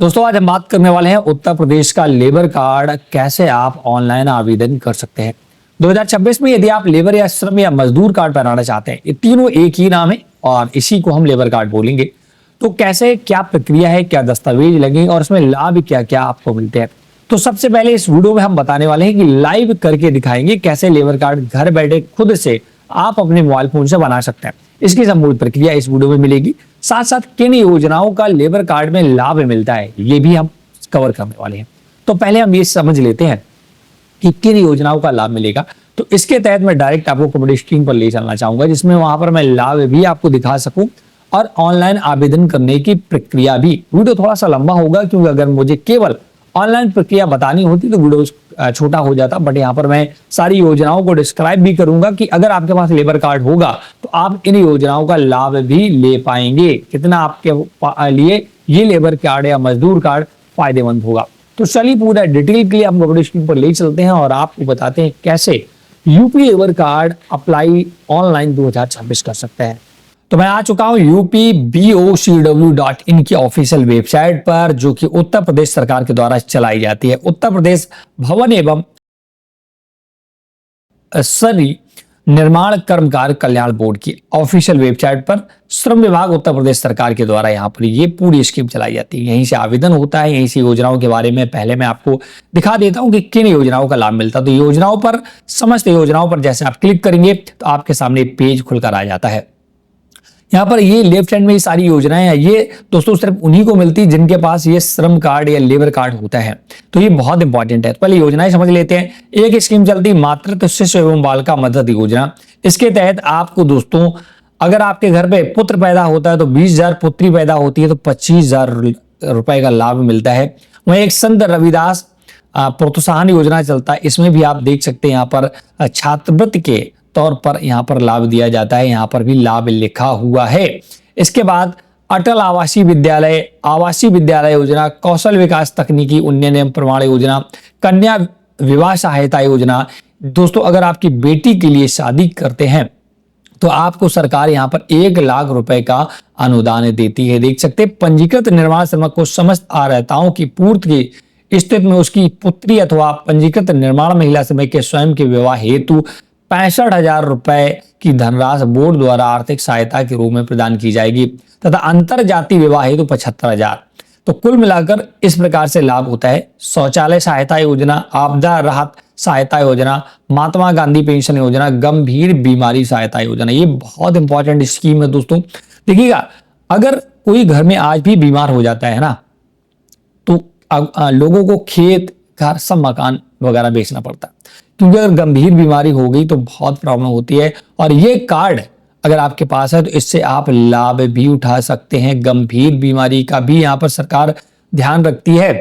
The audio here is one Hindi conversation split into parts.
दोस्तों आज हम बात करने वाले हैं उत्तर प्रदेश का लेबर कार्ड कैसे आप ऑनलाइन आवेदन कर सकते हैं। 2026 में यदि आप लेबर या श्रम या मजदूर कार्ड बनाना चाहते हैं, ये तीनों एक ही नाम है और इसी को हम लेबर कार्ड बोलेंगे। तो कैसे, क्या प्रक्रिया है, क्या दस्तावेज लगेंगे और इसमें लाभ क्या क्या आपको मिलते हैं। तो सबसे पहले इस वीडियो में हम बताने वाले हैं कि लाइव करके दिखाएंगे कैसे लेबर कार्ड घर बैठे खुद से आप अपने मोबाइल फोन से बना सकते हैं। इसकी संपूर्ण प्रक्रिया इस वीडियो में मिलेगी। साथ साथ किन योजनाओं का लेबर कार्ड में लाभ मिलता है ये भी हम कवर करने वाले हैं। तो पहले हम ये समझ लेते हैं कि किन योजनाओं का लाभ मिलेगा। तो इसके तहत मैं डायरेक्ट आपको कंप्यूटर स्क्रीन पर ले चलना चाहूंगा, जिसमें वहां पर मैं लाभ भी आपको दिखा सकूं और ऑनलाइन आवेदन करने की प्रक्रिया भी। वीडियो थोड़ा सा लंबा होगा क्योंकि अगर मुझे केवल ऑनलाइन प्रक्रिया बतानी होती तो वीडियो छोटा हो जाता, बट यहाँ पर मैं सारी योजनाओं को डिस्क्राइब भी करूंगा कि अगर आपके पास लेबर कार्ड होगा तो आप इन योजनाओं का लाभ भी ले पाएंगे। कितना आपके लिए ये लेबर कार्ड या मजदूर कार्ड फायदेमंद होगा। तो चलिए पूरा डिटेल के लिए हम कंप्यूटर स्क्रीन पर ले चलते हैं और आपको बताते हैं कैसे UP labour card apply online 2026 कर सकते हैं। तो मैं आ चुका हूं upbocw.in की ऑफिशियल वेबसाइट पर, जो कि उत्तर प्रदेश सरकार के द्वारा चलाई जाती है। उत्तर प्रदेश भवन एवं शहरी निर्माण कर्मकार कल्याण बोर्ड की ऑफिशियल वेबसाइट पर श्रम विभाग उत्तर प्रदेश सरकार के द्वारा यहाँ पर ये पूरी स्कीम चलाई जाती है। यहीं से आवेदन होता है, यहीं से योजनाओं के बारे में पहले मैं आपको दिखा देता हूं कि किन योजनाओं का लाभ मिलता है। तो योजनाओं पर, समस्त योजनाओं पर जैसे आप क्लिक करेंगे तो आपके सामने पेज खुलकर आ जाता है। यहाँ पर ये लेफ्ट हैंड में ये सारी योजनाएं हैं। ये दोस्तों सिर्फ उन्हीं को मिलती है जिनके पास ये श्रम कार्ड या लेबर कार्ड होता है। तो ये बहुत इंपॉर्टेंट है। तो पहले योजनाएं समझ लेते हैं। एक स्कीम चलती मातृत्व शिशु एवं बालिका मदद योजना। इसके तहत आपको दोस्तों, अगर आपके घर पे पुत्र पैदा होता है तो 20,000, पुत्री पैदा होती है तो 25,000 रुपए का लाभ मिलता है। वहीं एक संत रविदास प्रोत्साहन योजना चलता है। इसमें भी आप देख सकते हैं यहाँ पर छात्रवृत्ति के तौर पर यहाँ पर लाभ दिया जाता है। यहाँ पर भी लाभ लिखा हुआ है। इसके बाद अटल आवासीय विद्यालय योजना, कौशल विकास तकनीकी उन्नयन एवं प्रमाण योजना, कन्या विवाह सहायता योजना। दोस्तों अगर आपकी बेटी के लिए शादी करते हैं तो आपको सरकार यहाँ पर 1 लाख रुपए का अनुदान देती है। देख सकते हैं, पंजीकृत निर्माण श्रमिक को समस्त अर्हताओं की पूर्ति की स्थिति में उसकी पुत्री अथवा पंजीकृत निर्माण महिला श्रमिक के स्वयं के विवाह हेतु 65,000 रुपए की धनराशि बोर्ड द्वारा आर्थिक सहायता के रूप में प्रदान की जाएगी तथा अंतर जाति विवाह हेतु 75,000। तो कुल मिलाकर इस प्रकार से लाभ होता है। शौचालय सहायता योजना, आपदा राहत सहायता योजना, महात्मा गांधी पेंशन योजना, गंभीर बीमारी सहायता योजना। ये बहुत इंपॉर्टेंट स्कीम है दोस्तों। देखिएगा, अगर कोई घर में आज भी बीमार हो जाता है ना, तो लोगों को खेत घर सब मकान वगैरह बेचना पड़ता है, क्योंकि अगर गंभीर बीमारी हो गई तो बहुत प्रॉब्लम होती है। और ये कार्ड अगर आपके पास है तो इससे आप लाभ भी उठा सकते हैं। गंभीर बीमारी का भी यहाँ पर सरकार ध्यान रखती है।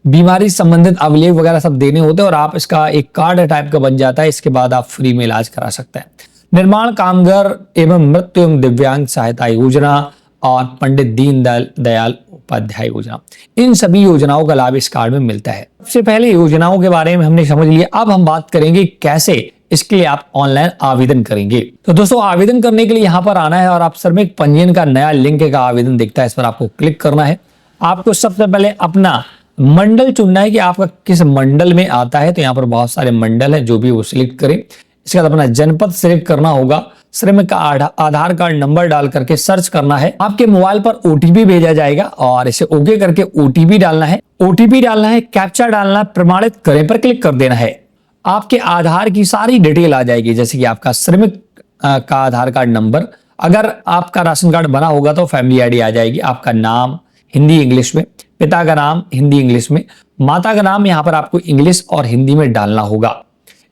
बीमारी संबंधित अभिलेख वगैरह सब देने होते हैं और आप इसका एक कार्ड टाइप का बन जाता है। इसके बाद आप फ्री में इलाज करा सकते हैं। निर्माण कामगार एवं मृत्यु एवं दिव्यांग सहायता योजना और पंडित दीनदयाल उपाध्याय योजना, इन सभी योजनाओं का लाभ इस कार्ड में मिलता है। सबसे पहले योजनाओं के बारे में हमने समझ लिया। अब हम बात करेंगे कैसे इसके लिए आप ऑनलाइन आवेदन करेंगे। तो दोस्तों आवेदन करने के लिए यहाँ पर आना है और आप श्रमिक पंजीयन का नया लिंक का आवेदन दिखता है, इस पर आपको क्लिक करना है। आपको सबसे पहले अपना मंडल चुनना है कि आपका किस मंडल में आता है। तो यहाँ पर बहुत सारे मंडल है, जो भी वो सिलेक्ट करें। इसके बाद अपना जनपद सिलेक्ट करना होगा। श्रमिक का आधार कार्ड नंबर डाल करके सर्च करना है। आपके मोबाइल पर ओटीपी भेजा जाएगा और इसे ओके करके ओटीपी डालना है। कैप्चा डालना है, प्रमाणित करें पर क्लिक कर देना है। आपके आधार की सारी डिटेल आ जाएगी, जैसे कि आपका श्रमिक का आधार कार्ड नंबर, अगर आपका राशन कार्ड बना होगा तो फैमिली आईडी आ जाएगी, आपका नाम हिंदी इंग्लिश में, पिता का नाम हिंदी इंग्लिश में, माता का नाम यहाँ पर आपको इंग्लिश और हिंदी में डालना होगा।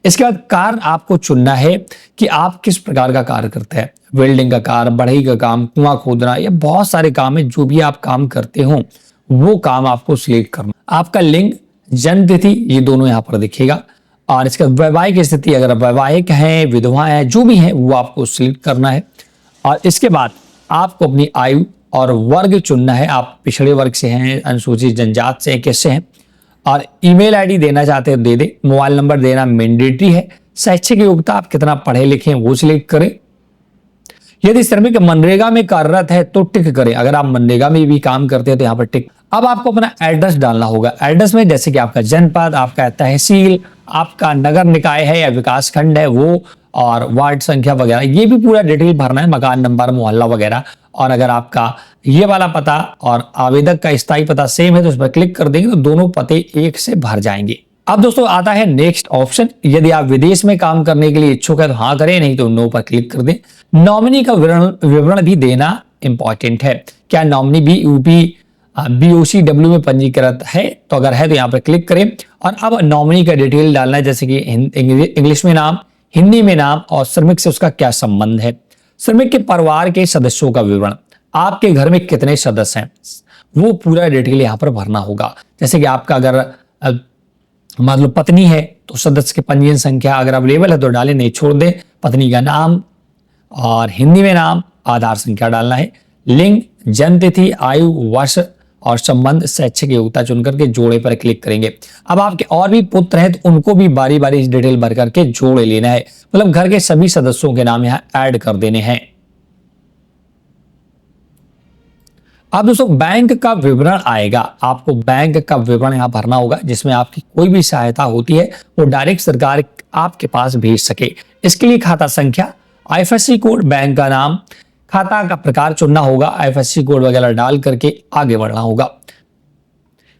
इसके बाद कार्य आपको चुनना है कि आप किस प्रकार का कार्य करते हैं। वेल्डिंग का कार्य, बढ़ई का काम, कुआं खोदना, ये बहुत सारे काम है। जो भी आप काम करते हो वो काम आपको सिलेक्ट करना। आपका लिंग, जन्म तिथि, ये दोनों यहाँ पर दिखेगा। और इसके बाद वैवाहिक स्थिति, अगर वैवाहिक है, विधवा है, जो भी है वो आपको सिलेक्ट करना है। और इसके बाद आपको अपनी आयु और वर्ग चुनना है। आप पिछड़े वर्ग से हैं, अनुसूचित जनजाति से हैं, किससे हैं। और ईमेल आईडी देना चाहते हैं दे दे। मोबाइल नंबर देना मैंडेटरी है। शैक्षिक योग्यता, आप कितना पढ़े लिखे हैं वो सिलेक्ट करें। यदि श्रमिक मनरेगा में कार्यरत है तो टिक करें। अगर आप मनरेगा में भी काम करते हैं तो यहाँ पर टिक। अब आपको अपना एड्रेस डालना होगा। एड्रेस में जैसे कि आपका जनपद, आपका तहसील, आपका नगर निकाय है या विकास खंड है वो, और वार्ड संख्या वगैरह, ये भी पूरा डिटेल भरना है, मकान नंबर, मोहल्ला वगैरह। और अगर आपका ये वाला पता और आवेदक का स्थायी पता सेम है तो उस पर क्लिक कर देंगे तो दोनों पते एक से भर जाएंगे। अब दोस्तों आता है नेक्स्ट ऑप्शन, यदि आप विदेश में काम करने के लिए इच्छुक है तो हाँ करें, नहीं तो नो पर क्लिक कर दें। नॉमिनी का विवरण भी देना इंपॉर्टेंट है। क्या नॉमिनी भी यूपी BOCW में पंजीकृत है? तो अगर है तो यहाँ पर क्लिक करें। और अब नॉमिनी का डिटेल डालना है, जैसे कि इंग्लिश में नाम, हिंदी में नाम, और श्रमिक से उसका क्या संबंध है। श्रमिक के परिवार के सदस्यों का विवरण, आपके घर में कितने सदस्य हैं वो पूरा डिटेल यहाँ पर भरना होगा। जैसे कि आपका अगर मान लो पत्नी है तो सदस्य की पंजीयन संख्या अगर अवेलेबल है तो डालें, नहीं छोड़ दें। पत्नी का नाम और हिंदी में नाम, आधार संख्या डालना है। लिंग, जन्म तिथि, आयु, वर्ष और संबंध, शैक्षिक योग्यता चुन करके जोड़े पर क्लिक करेंगे। अब आपके और भी पुत्र हैं तो उनको भी बारी बारी इस डिटेल भर करके जोड़ लेना है, मतलब घर के सभी सदस्यों के नाम यहाँ ऐड कर देने हैं। अब दोस्तों बैंक का विवरण आएगा, आपको बैंक का विवरण यहाँ भरना होगा, जिसमें आपकी कोई भी सहायता होती है वो डायरेक्ट सरकार आपके पास भेज सके। इसके लिए खाता संख्या, IFSC कोड, बैंक का नाम, खाता का प्रकार चुनना होगा, IFSC कोड वगैरह डाल करके आगे बढ़ना होगा।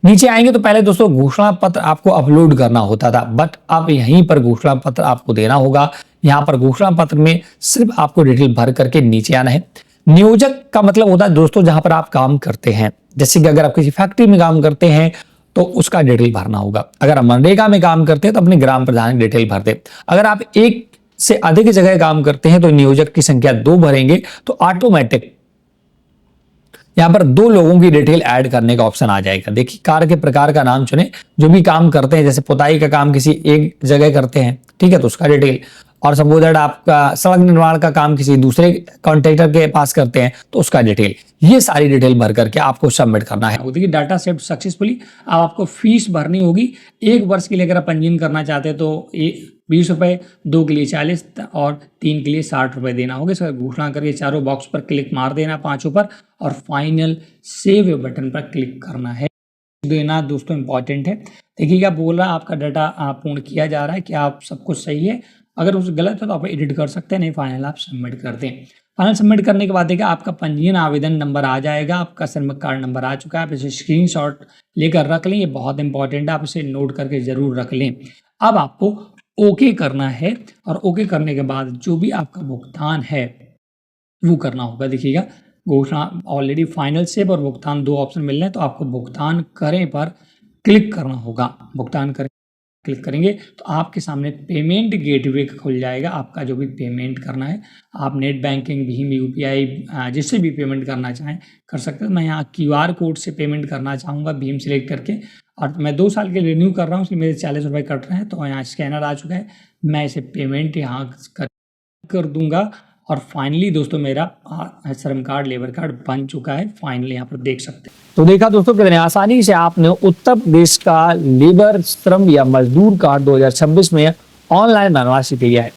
नीचे आएंगे तो पहले दोस्तों घोषणा पत्र आपको अपलोड करना होता था, बट अब यहीं पर घोषणा पत्र आपको देना होगा। यहाँ पर घोषणा पत्र में सिर्फ आपको डिटेल भर करके नीचे आना है। नियोजक का मतलब होता है दोस्तों जहां पर आप काम करते हैं, जैसे कि अगर आप किसी फैक्ट्री में काम करते हैं तो उसका डिटेल भरना होगा। अगर आप मनरेगा में काम करते हैं तो अपने ग्राम प्रधान डिटेल भर दे। अगर आप एक से अधिक जगह काम करते हैं तो नियोजक की संख्या 2 भरेंगे तो ऑटोमेटिक यहां पर 2 लोगों की डिटेल ऐड करने का ऑप्शन आ जाएगा। देखिए कार्य के प्रकार का नाम चुने, जो भी काम करते हैं, जैसे पुताई का काम किसी एक जगह करते हैं, ठीक है, तो उसका डिटेल। और सपोज दैट आपका सड़क निर्माण का काम किसी दूसरे कॉन्ट्रैक्टर के पास करते हैं तो उसका डिटेल, ये सारी डिटेल भर करके आपको सबमिट करना है। देखिए डाटा सेट सक्सेसफुली। अब आपको फीस भरनी होगी। 1 वर्ष के लिए अगर आप पंजीयन करना चाहते हैं तो 20 रुपये, 2 के लिए 40 और 3 के लिए 60 रुपये देना होगा। इसका घोषणा करके चारों बॉक्स पर क्लिक मार देना, 5 पर, और फाइनल सेव बटन पर क्लिक करना है। देना दोस्तों इंपॉर्टेंट है। देखिएगा बोल रहा है आपका डाटा पूर्ण किया जा रहा है, क्या आप सब कुछ सही है। अगर उस गलत है तो आप एडिट कर सकते हैं, नहीं फाइनल आप सबमिट कर दें। फाइनल सबमिट करने के बाद देखिए आपका पंजीयन आवेदन नंबर आ जाएगा, आपका श्रमिक कार्ड नंबर आ चुका है। आप इसे स्क्रीनशॉट लेकर रख लें, ये बहुत इंपॉर्टेंट है, आप इसे नोट करके जरूर रख लें। अब आपको ओके करना है, और ओके करने के बाद जो भी आपका भुगतान है वो करना होगा। देखिएगा घोषणा ऑलरेडी फाइनल सेव और भुगतान 2 ऑप्शन मिल रहे हैं, तो आपको भुगतान करें पर क्लिक करना होगा। भुगतान करें क्लिक करेंगे तो आपके सामने पेमेंट गेटवे खुल जाएगा। आपका जो भी पेमेंट करना है, आप नेट बैंकिंग, भीम, UPI, जिससे भी पेमेंट करना चाहें कर सकते हैं। मैं यहाँ QR कोड से पेमेंट करना चाहूँगा, भीम सिलेक्ट करके, और मैं 2 साल के रिन्यू कर रहा हूँ, इसलिए मेरे 40 रुपये कट रहे हैं। तो यहाँ स्कैनर आ चुका है, मैं इसे पेमेंट यहाँ कर दूंगा, और फाइनली दोस्तों मेरा श्रम कार्ड, लेबर कार्ड बन चुका है। फाइनली यहाँ पर देख सकते हैं। तो देखा दोस्तों कितने आसानी से आपने उत्तर प्रदेश का लेबर, श्रम या मजदूर कार्ड 2026 में ऑनलाइन बनवा सीख लिया है।